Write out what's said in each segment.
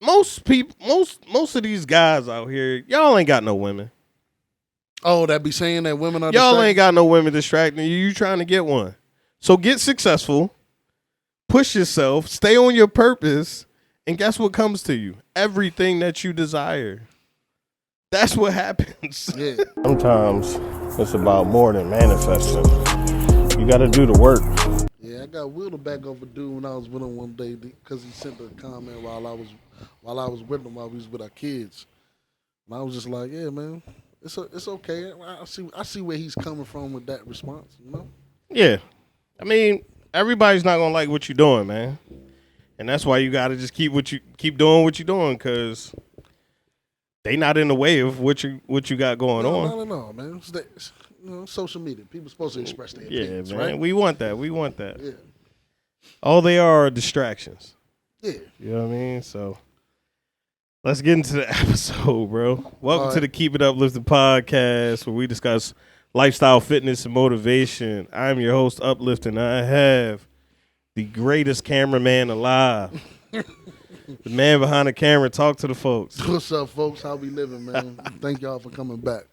most people, most of these guys out here, y'all ain't got no women. Oh, that be saying that women are Y'all distracted? ain't got no women distracting you. You trying to get one. So get successful, push yourself, stay on your purpose, and guess what comes to you? Everything that you desire. That's what happens. Yeah. Sometimes it's about more than manifesting. You got to do the work. Yeah, I got Will back over dude when I was with him one day because he sent a comment while I was with him while we was with our kids. And I was just like, yeah, man, it's okay. I see where he's coming from with that response, you know? Yeah. I mean, everybody's not gonna like what you're doing, man. And that's why you gotta just keep doing what you're doing, because they not in the way of what you got going on. No, man. Social media. People supposed to express their opinions, man. right? We want that. Yeah. All they are distractions. Yeah. You know what I mean? So let's get into the episode, bro. Welcome to the Keep It Uplifting podcast, where we discuss lifestyle, fitness, and motivation. I'm your host, Uplifting. I have the greatest cameraman alive. The man behind the camera. Talk to the folks. What's up, folks? How we living, man? Thank y'all for coming back.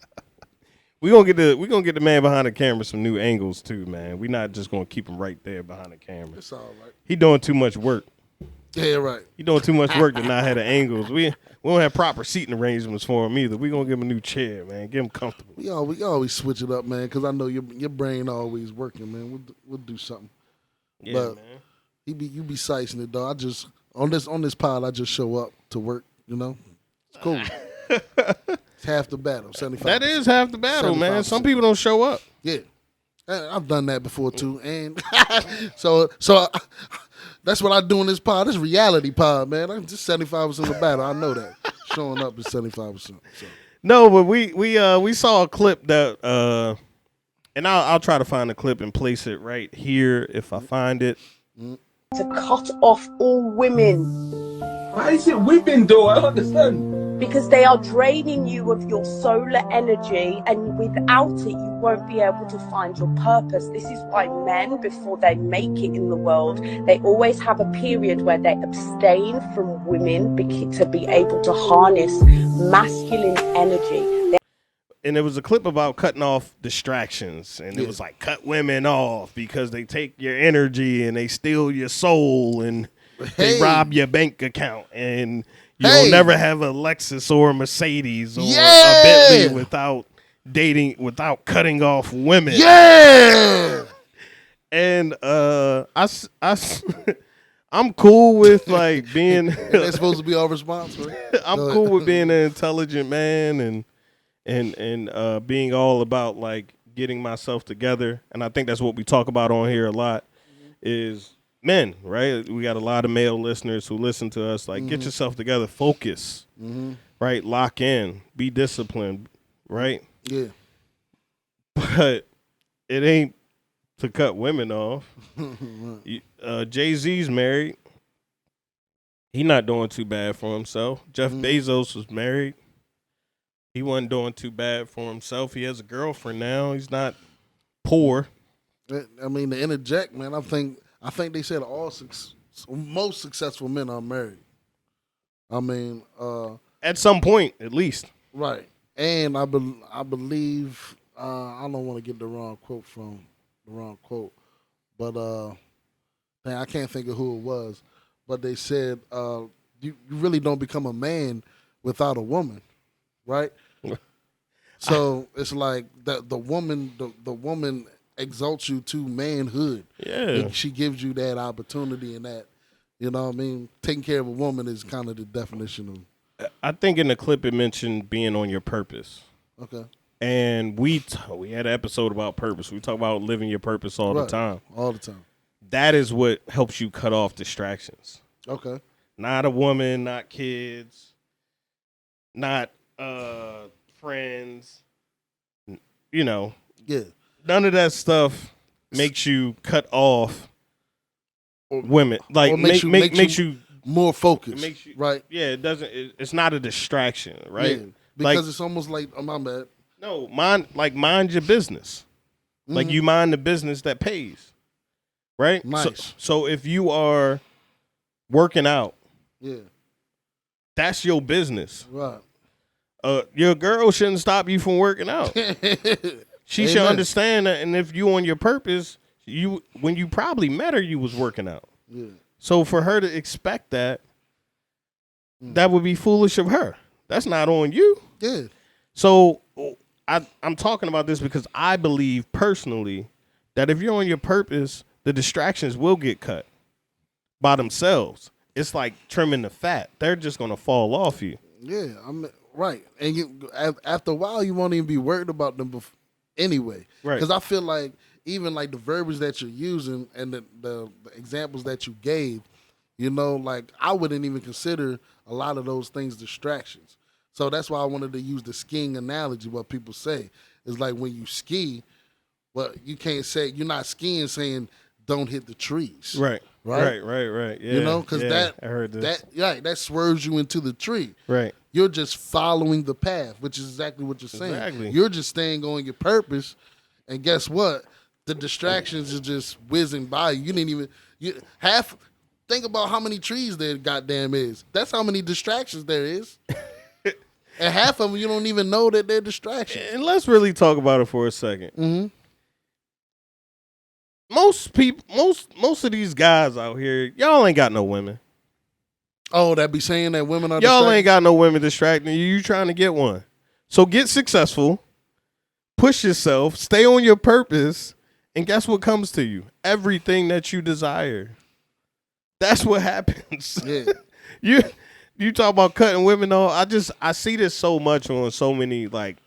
We gonna get the man behind the camera some new angles too, man. We not just gonna keep him right there behind the camera. It's all right. He doing too much work. Yeah, right. He doing too much work to not have the angles. We don't have proper seating arrangements for him either. We gonna give him a new chair, man. Get him comfortable. We always switch it up, man, because I know your brain always working, man. We'll do something. Yeah, but man. You be sizing it, though. I just on this pod, I just show up to work. You know, it's cool. It's half the battle. 75%. That is half the battle, 75%. Man. Some people don't show up. Yeah, I've done that before too, and so that's what I do in this pod. This reality pod, man. I'm just 75% of the battle. I know that showing up is 75%. So. No, but we saw a clip that and I'll try to find the clip and place it right here if I find it. To cut off all women. Why is it women though? I don't understand. Because they are draining you of your solar energy, and without it you won't be able to find your purpose. This is why men, before they make it in the world, they always have a period where they abstain from women to be able to harness masculine energy. And it was a clip about cutting off distractions. And it was like, cut women off because they take your energy and they steal your soul and they rob your bank account. And you'll never have a Lexus or a Mercedes or a Bentley without cutting off women. Yeah. And I'm cool with like being. That's supposed to be our response, right? I'm cool with being an intelligent man and being all about like getting myself together. And I think that's what we talk about on here a lot is men, right? We got a lot of male listeners who listen to us. Like, get yourself together, focus, right? Lock in, be disciplined, right? Yeah. But it ain't to cut women off. Jay-Z's married. He not doing too bad for himself. Jeff Bezos was married. He wasn't doing too bad for himself. He has a girlfriend now. He's not poor. I mean, to interject, man, I think they said most successful men are married. I mean, at some point, at least. Right. And I believe I don't want to get the wrong quote, but man, I can't think of who it was. But they said you really don't become a man without a woman, right? So it's like the woman exalts you to manhood. Yeah. And she gives you that opportunity and that, you know what I mean? Taking care of a woman is kind of the definition of. I think in the clip it mentioned being on your purpose. Okay. And we had an episode about purpose. We talk about living your purpose all the time. All the time. That is what helps you cut off distractions. Okay. Not a woman, not kids, not friends. You know. Yeah. None of that stuff makes you cut off women. Like makes you more focused. Makes you, right? Yeah, it doesn't. It's not a distraction, right? Yeah, because it's almost like, oh, my bad. No, mind your business. Like you mind the business that pays, right? Nice. So if you are working out, yeah, That's your business. Right. Your girl shouldn't stop you from working out. She should understand that, and if you on your purpose, when you probably met her, you was working out. Yeah. So for her to expect that, that would be foolish of her. That's not on you. Yeah. So I'm talking about this because I believe personally that if you're on your purpose, the distractions will get cut by themselves. It's like trimming the fat. They're just going to fall off you. Yeah, right. And after a while, you won't even be worried about them anyway. Right. Because I feel like even like the verbiage that you're using and the examples that you gave, you know, like I wouldn't even consider a lot of those things distractions. So that's why I wanted to use the skiing analogy. What people say is like when you ski, well, you can't say, you're not skiing saying don't hit the trees. Right. Right. Yeah. You know, because I heard this. that swerves you into the tree. Right. You're just following the path, which is exactly what you're saying. Exactly. You're just staying on your purpose, and guess what? The distractions is just whizzing by you. You didn't even think about how many trees there goddamn is. That's how many distractions there is. And half of them you don't even know that they're distractions. And let's really talk about it for a second. Mm-hmm. Most of these guys out here, y'all ain't got no women. Oh, that be saying that women are Y'all distracted? ain't got no women distracting you. You trying to get one. So get successful, push yourself, stay on your purpose, and guess what comes to you? Everything that you desire. That's what happens. Yeah. You talk about cutting women off. I see this so much on so many like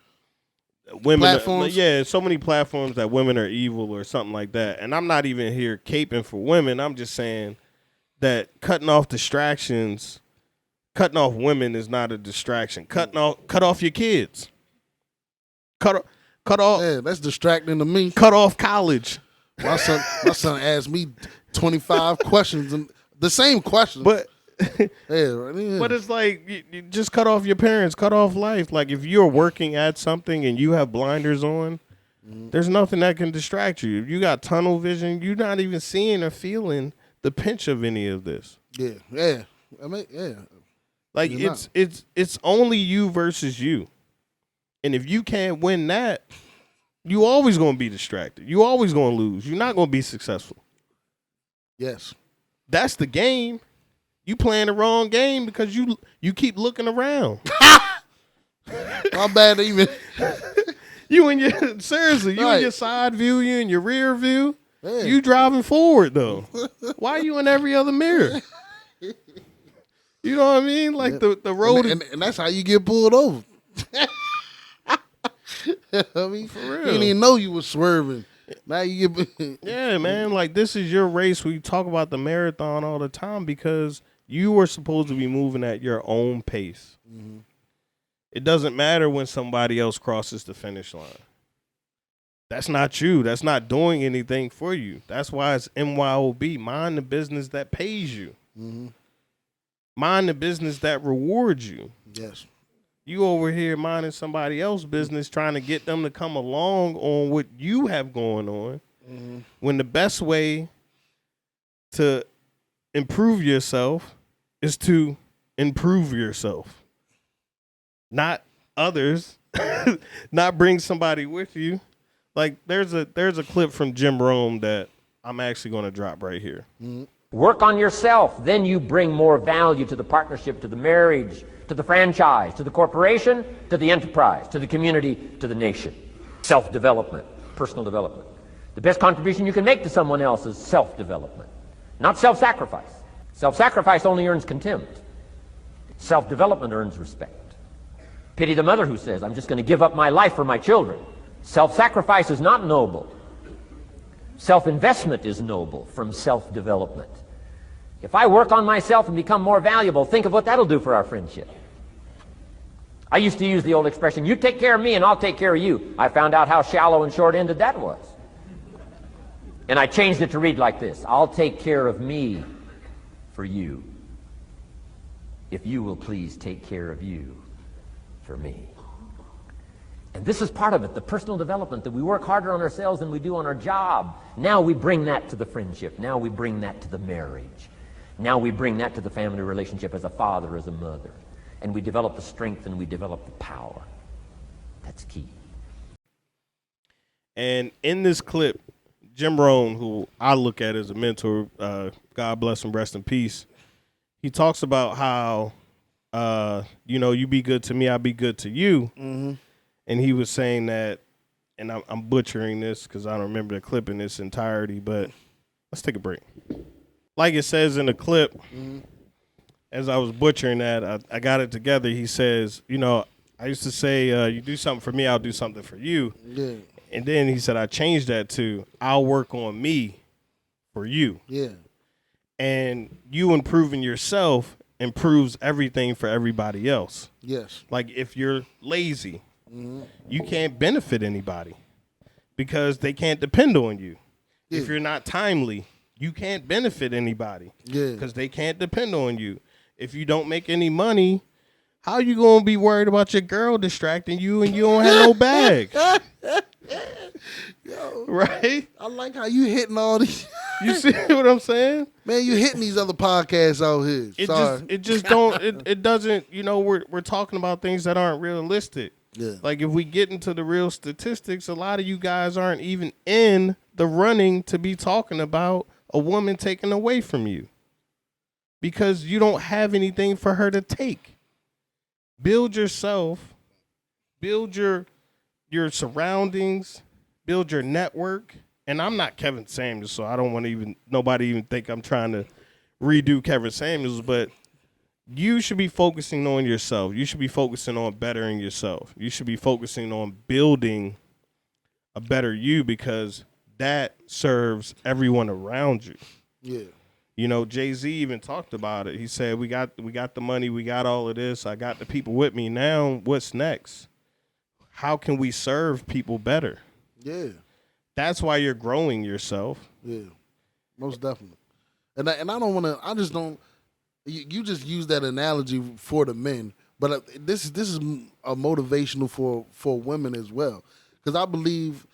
women Platforms? so many platforms that women are evil or something like that. And I'm not even here caping for women. I'm just saying that cutting off women is not a distraction. Cut off your kids. Cut off. Yeah, that's distracting to me. Cut off college. My son asked me 25 questions and the same questions. But yeah. But it's like you just cut off your parents, cut off life. Like if you're working at something and you have blinders on, there's nothing that can distract you. If you got tunnel vision, you're not even seeing or feeling the pinch of any of this. Yeah. I mean, yeah. Like it's only you versus you. And if you can't win that, you always gonna be distracted. You always gonna lose. You're not gonna be successful. Yes. That's the game. You playing the wrong game because you keep looking around. My bad even. You in your seriously, you in your side view, you in your rear view. Yeah. You driving forward though. Why are you in every other mirror? You know what I mean? Like the road and that's how you get pulled over. I mean, for real. You didn't even know you was swerving. Now you get yeah, man. Like this is your race. We talk about the marathon all the time because you are supposed to be moving at your own pace. Mm-hmm. It doesn't matter when somebody else crosses the finish line. That's not you. That's not doing anything for you. That's why it's MYOB. Mind the business that pays you. Mm-hmm. Mind the business that rewards you. Yes. You over here minding somebody else's business, trying to get them to come along on what you have going on. Mm-hmm. When the best way to improve yourself is to improve yourself. Not others. Not bring somebody with you. Like there's a clip from Jim Rome that I'm actually going to drop right here. Mm-hmm. Work on yourself, then you bring more value to the partnership, to the marriage, to the franchise, to the corporation, to the enterprise, to the community, to the nation. Self-development, personal development. The best contribution you can make to someone else is self-development, not self-sacrifice. Self-sacrifice only earns contempt. Self-development earns respect. Pity the mother who says, I'm just going to give up my life for my children. Self-sacrifice is not noble. Self-investment is noble from self-development. If I work on myself and become more valuable, think of what that'll do for our friendship. I used to use the old expression, you take care of me and I'll take care of you. I found out how shallow and short-ended that was. And I changed it to read like this, I'll take care of me for you, if you will please take care of you for me. And this is part of it, the personal development, that we work harder on ourselves than we do on our job. Now we bring that to the friendship. Now we bring that to the marriage. Now we bring that to the family relationship as a father, as a mother. and we develop the strength and we develop the power. That's key. And in this clip, Jim Rohn, who I look at as a mentor, God bless him, rest in peace, he talks about how, you be good to me, I be good to you. Mm-hmm. And he was saying that, and I'm butchering this because I don't remember the clip in its entirety, but let's take a break. Like it says in the clip, as I was butchering that, I got it together. He says, I used to say, you do something for me, I'll do something for you. Yeah. And then he said, I changed that to, I'll work on me for you. Yeah. And you improving yourself improves everything for everybody else. Yes. Like if you're lazy, you can't benefit anybody because they can't depend on you. Yeah. If you're not timely, you can't benefit anybody because they can't depend on you. If you don't make any money, how you going to be worried about your girl distracting you and you don't have no bag? Yo, right? I like how you hitting all these. You see what I'm saying? Man, you hitting these other podcasts out here. It doesn't, we're talking about things that aren't realistic. Yeah. Like if we get into the real statistics, a lot of you guys aren't even in the running to be talking about a woman taken away from you because you don't have anything for her to take. Build yourself, build your surroundings, build your network. And I'm not Kevin Samuels, so I don't want to nobody even think I'm trying to redo Kevin Samuels, but you should be focusing on yourself. You should be focusing on bettering yourself. You should be focusing on building a better you because that serves everyone around you. Yeah. Jay-Z even talked about it. He said, we got the money, we got all of this, I got the people with me. Now what's next? How can we serve people better? Yeah. That's why you're growing yourself. Yeah, most definitely. And I don't want to. I just don't. You just use that analogy for the men, but this is a motivational for women as well. Because I believe.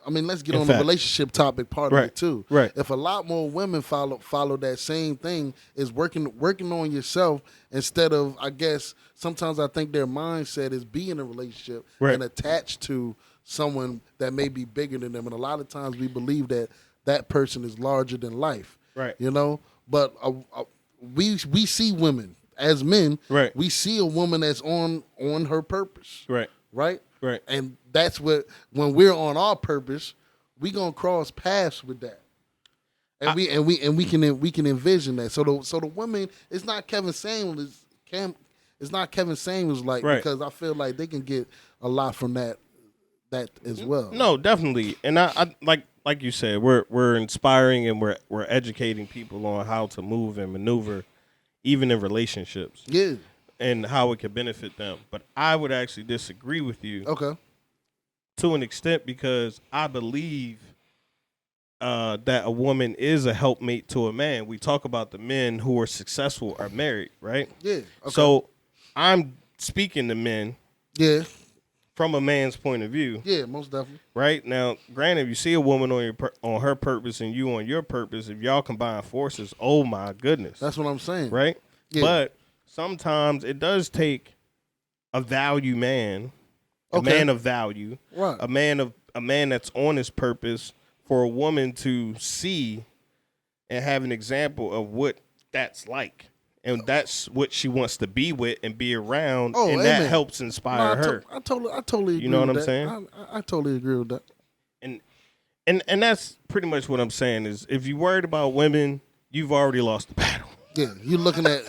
I mean, let's get on the relationship topic part of it too. Right. If a lot more women follow that same thing, is working on yourself instead of, I guess, sometimes I think their mindset is be in a relationship and attached to someone that may be bigger than them. And a lot of times we believe that person is larger than life. Right. But we see women as men. Right. We see a woman that's on her purpose. Right. Right. Right. And that's what, when we're on our purpose, we gonna cross paths with that. And we can envision that. So the women, it's not Kevin Samuels. It's not Kevin Samuels because I feel like they can get a lot from that as well. No, definitely. And I like you said, we're inspiring and we're educating people on how to move and maneuver, even in relationships. Yeah. And how it can benefit them. But I would actually disagree with you. Okay. To an extent, because I believe that a woman is a helpmate to a man. We talk about the men who are successful are married, right? Yeah. Okay. So I'm speaking to men. Yeah. From a man's point of view. Yeah, most definitely. Right? Now, granted, if you see a woman on her purpose and you on your purpose, if y'all combine forces, oh my goodness. That's what I'm saying. Right? Yeah. But sometimes it does take a value man, a man of value, right. a man that's on his purpose for a woman to see and have an example of what that's like. And that's what she wants to be with and be around, and amen. that helps inspire her. I totally agree. You know what with I'm saying? I totally agree with that. And that's pretty much what I'm saying is if you're worried about women, you've already lost the battle. Yeah, you're looking at.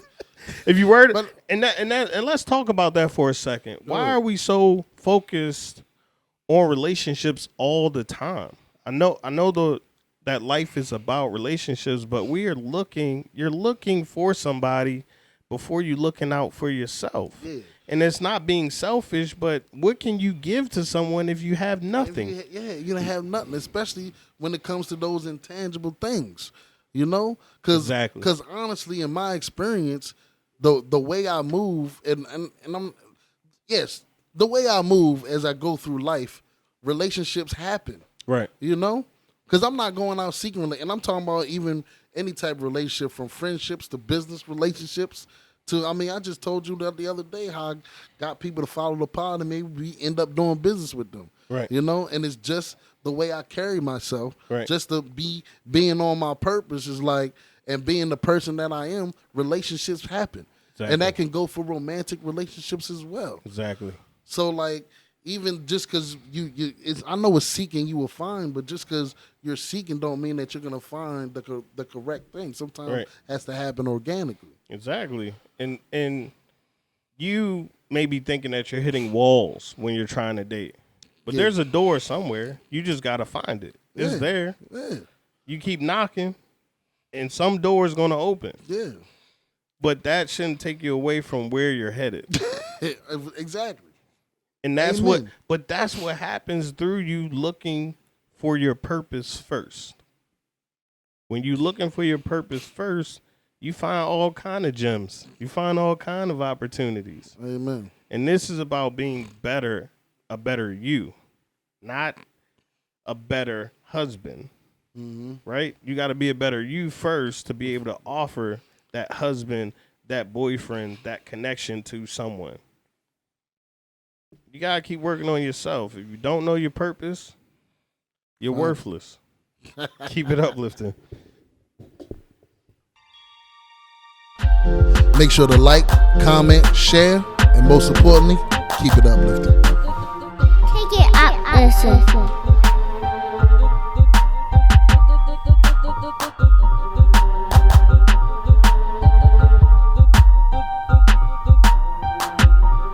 If you worried, and let's talk about that for a second. Why are we so focused on relationships all the time? I know that life is about relationships, but you're looking for somebody before you're looking out for yourself. Yeah. And it's not being selfish, but what can you give to someone if you have nothing? You don't have nothing, especially when it comes to those intangible things, Because honestly, in my experience, the way I move, and the way I move as I go through life, relationships happen. Right. Because I'm not going out seeking, and I'm talking about even any type of relationship, from friendships to business relationships I just told you that the other day how I got people to follow the pod and maybe we end up doing business with them. Right. You know, and it's just the way I carry myself. Right. Just to being on my purpose is like, and being the person that I am, relationships happen. Exactly. And that can go for romantic relationships as well. Exactly. So like, even just because I know it's seeking you will find, but just because you're seeking don't mean that you're gonna find the correct thing. Sometimes it has to happen organically. Exactly. And you may be thinking that you're hitting walls when you're trying to date, but there's a door somewhere. You just gotta find it. It's there. Yeah. You keep knocking, and some door's gonna open. Yeah. But that shouldn't take you away from where you're headed. Exactly. And that's Amen. that's what happens through you looking for your purpose first. When you're looking for your purpose first, you find all kind of gems. You find all kind of opportunities. Amen. And this is about being better, a better you, not a better husband. Mm-hmm. Right? You got to be a better you first to be able to offer that husband, that boyfriend, that connection to someone. You got to keep working on yourself. If you don't know your purpose, you're worthless. Keep it uplifting. Make sure to like, comment, share, and most importantly, keep it uplifting. Take it up, listen.